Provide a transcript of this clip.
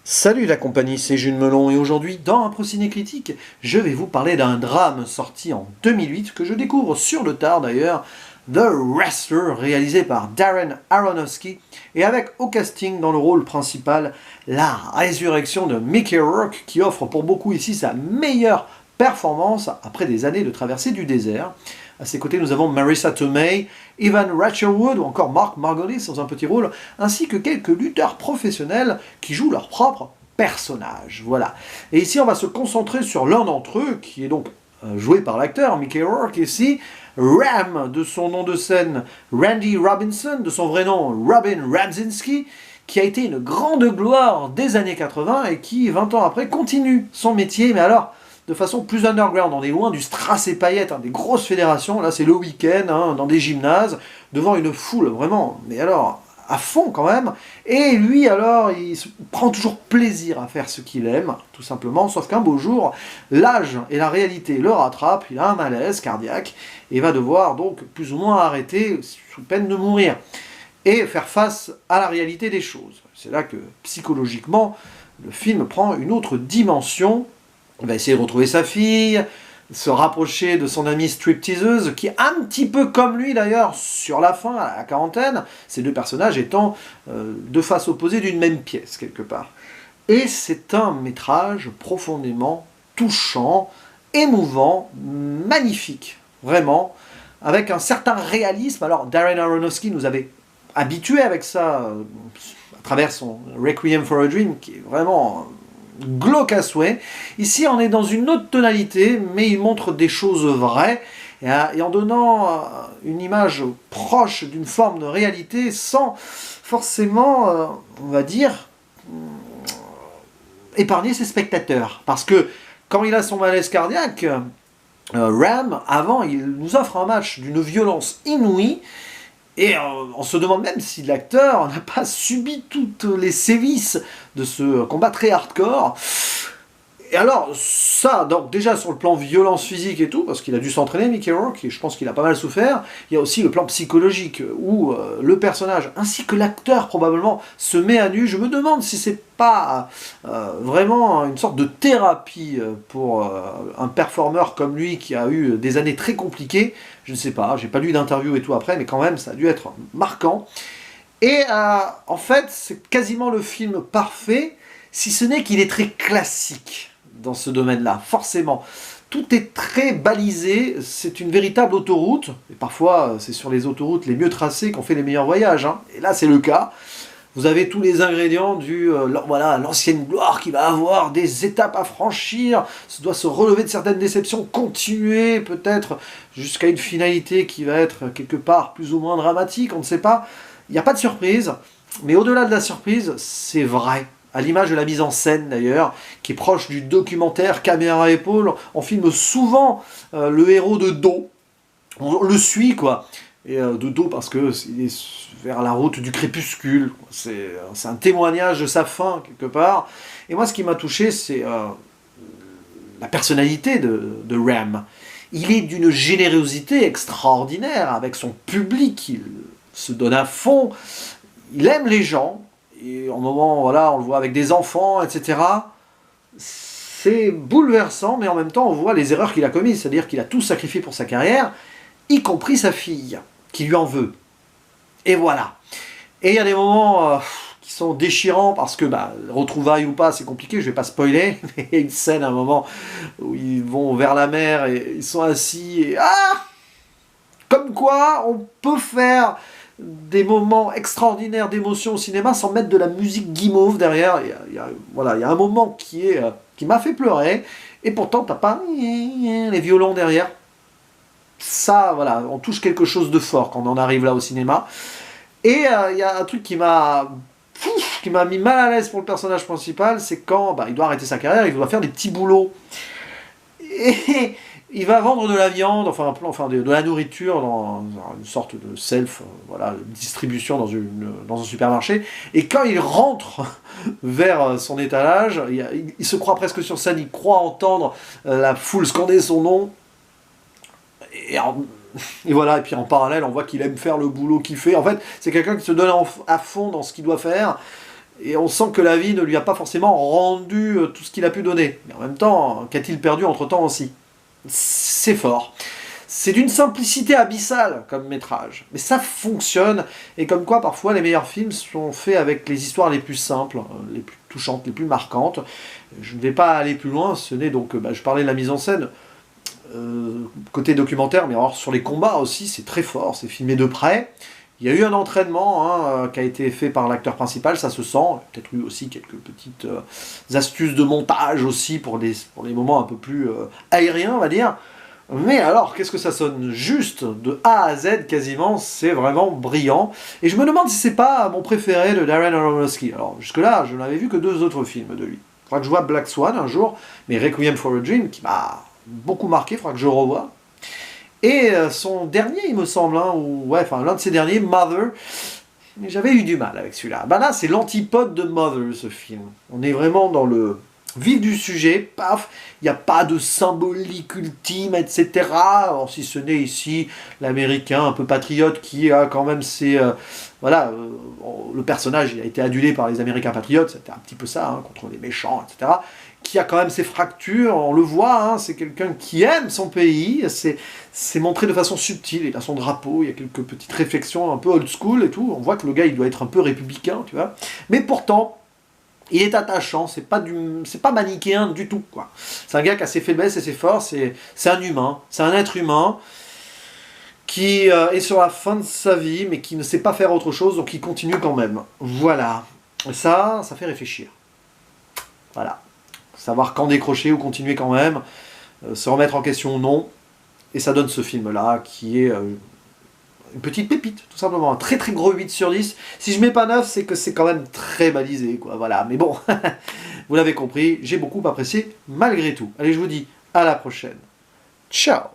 Salut la compagnie, c'est Jules Melon et aujourd'hui, dans un Ciné Critique, je vais vous parler d'un drame sorti en 2008 que je découvre sur le tard d'ailleurs, The Wrestler, réalisé par Darren Aronofsky et avec au casting dans le rôle principal la résurrection de Mickey Rourke qui offre pour beaucoup ici sa meilleure performance après des années de traversée du désert. À ses côtés, nous avons Marissa Tomei, Evan Rachel Wood ou encore Mark Margolis dans un petit rôle, ainsi que quelques lutteurs professionnels qui jouent leur propre personnage. Voilà. Et ici, on va se concentrer sur l'un d'entre eux, qui est donc joué par l'acteur Mickey Rourke ici, Ram, de son nom de scène Randy Robinson, de son vrai nom Robin Ramzinski, qui a été une grande gloire des années 80 et qui, 20 ans après, continue son métier, mais alors de façon plus underground. On est loin du strass et paillettes, des grosses fédérations. Là, c'est le week-end, dans des gymnases, devant une foule, vraiment, mais alors, à fond quand même. Et lui, alors, il prend toujours plaisir à faire ce qu'il aime, tout simplement, sauf qu'un beau jour, l'âge et la réalité le rattrapent, il a un malaise cardiaque, et va devoir donc plus ou moins arrêter, sous peine de mourir, et faire face à la réalité des choses. C'est là que, psychologiquement, le film prend une autre dimension. Il va essayer de retrouver sa fille, se rapprocher de son amie stripteaseuse, qui est un petit peu comme lui d'ailleurs, sur la fin, à la quarantaine, ces deux personnages étant deux faces opposées d'une même pièce, quelque part. Et c'est un métrage profondément touchant, émouvant, magnifique, vraiment, avec un certain réalisme. Alors, Darren Aronofsky nous avait habitués avec ça, à travers son Requiem for a Dream, qui est vraiment glauque à souhait. Ici, on est dans une autre tonalité, mais il montre des choses vraies, et en donnant une image proche d'une forme de réalité, sans forcément, on va dire, épargner ses spectateurs. Parce que quand il a son malaise cardiaque, Ram, avant, il nous offre un match d'une violence inouïe, et on se demande même si l'acteur n'a pas subi toutes les sévices de ce combat très hardcore. Et alors, ça, donc déjà sur le plan violence physique et tout, parce qu'il a dû s'entraîner, Mickey Rourke, et je pense qu'il a pas mal souffert, il y a aussi le plan psychologique, où le personnage, ainsi que l'acteur probablement, se met à nu. Je me demande si c'est pas vraiment une sorte de thérapie pour un performeur comme lui, qui a eu des années très compliquées. Je ne sais pas, j'ai pas lu d'interview et tout après, mais quand même, ça a dû être marquant. Et en fait, c'est quasiment le film parfait, si ce n'est qu'il est très classique dans ce domaine-là, forcément. Tout est très balisé, c'est une véritable autoroute, et parfois c'est sur les autoroutes les mieux tracées qu'on fait les meilleurs voyages, et là c'est le cas. Vous avez tous les ingrédients du voilà, l'ancienne gloire qui va avoir des étapes à franchir, doit se relever de certaines déceptions, continuer peut-être jusqu'à une finalité qui va être quelque part plus ou moins dramatique, on ne sait pas. Il n'y a pas de surprise, mais au-delà de la surprise, c'est vrai. À l'image de la mise en scène d'ailleurs, qui est proche du documentaire caméra à épaule, on filme souvent le héros de dos, on le suit quoi, et de dos parce que il est vers la route du crépuscule, c'est un témoignage de sa fin quelque part. Et moi ce qui m'a touché, c'est la personnalité de Ram. Il est d'une générosité extraordinaire avec son public, il se donne à fond, il aime les gens. Et en moment, voilà, on le voit avec des enfants, etc. C'est bouleversant, mais en même temps, on voit les erreurs qu'il a commises. C'est-à-dire qu'il a tout sacrifié pour sa carrière, y compris sa fille, qui lui en veut. Et voilà. Et il y a des moments qui sont déchirants, parce que, retrouvailles ou pas, c'est compliqué, je vais pas spoiler. Mais il y a une scène, à un moment, où ils vont vers la mer, et ils sont assis, et comme quoi, on peut faire des moments extraordinaires d'émotion au cinéma sans mettre de la musique guimauve derrière. Il y a un moment qui m'a fait pleurer, et pourtant t'as pas les violons derrière. Ça, voilà, on touche quelque chose de fort quand on en arrive là au cinéma. Et il y a un truc qui m'a mis mal à l'aise pour le personnage principal, c'est quand il doit arrêter sa carrière, il doit faire des petits boulots. Et il va vendre de la viande, enfin de la nourriture dans une sorte de distribution dans un supermarché. Et quand il rentre vers son étalage, il se croit presque sur scène, il croit entendre la foule scander son nom. Et voilà, et puis en parallèle, on voit qu'il aime faire le boulot qu'il fait. En fait, c'est quelqu'un qui se donne à fond dans ce qu'il doit faire. Et on sent que la vie ne lui a pas forcément rendu tout ce qu'il a pu donner. Mais en même temps, qu'a-t-il perdu entre-temps aussi? C'est fort. C'est d'une simplicité abyssale comme métrage. Mais ça fonctionne. Et comme quoi, parfois, les meilleurs films sont faits avec les histoires les plus simples, les plus touchantes, les plus marquantes. Je ne vais pas aller plus loin. Ce n'est donc... je parlais de la mise en scène. Côté documentaire, mais alors sur les combats aussi, c'est très fort. C'est filmé de près. Il y a eu un entraînement qui a été fait par l'acteur principal, ça se sent. Peut-être eu aussi quelques petites astuces de montage aussi pour les moments un peu plus aériens, on va dire. Mais alors, qu'est-ce que ça sonne juste de A à Z quasiment, c'est vraiment brillant. Et je me demande si c'est pas mon préféré de Darren Aronofsky. Alors jusque-là, je n'avais vu que 2 autres films de lui. Il faudra que je vois Black Swan un jour, mais Requiem for a Dream, qui m'a beaucoup marqué, il faudra que je revoie. Et son dernier, il me semble, l'un de ses derniers, Mother, j'avais eu du mal avec celui-là. Là, c'est l'antipode de Mother, ce film. On est vraiment dans le vif du sujet, paf, il n'y a pas de symbolique ultime, etc. Alors, si ce n'est ici l'américain un peu patriote qui a quand même ses... le personnage il a été adulé par les américains patriotes, c'était un petit peu ça, contre les méchants, etc. Qui a quand même ses fractures, on le voit, c'est quelqu'un qui aime son pays, c'est montré de façon subtile, il a son drapeau, il y a quelques petites réflexions un peu old school et tout, on voit que le gars il doit être un peu républicain, tu vois, mais pourtant, il est attachant, c'est pas manichéen du tout, quoi. C'est un gars qui a ses faiblesses et ses forces, c'est un humain, c'est un être humain qui est sur la fin de sa vie, mais qui ne sait pas faire autre chose, donc il continue quand même. Voilà. Et ça fait réfléchir. Voilà. Savoir quand décrocher ou continuer quand même, se remettre en question ou non. Et ça donne ce film-là, qui est une petite pépite, tout simplement. Un très très gros 8 sur 10. Si je mets pas 9, c'est que c'est quand même très balisé, quoi. Voilà, mais bon, vous l'avez compris, j'ai beaucoup apprécié malgré tout. Allez, je vous dis à la prochaine. Ciao!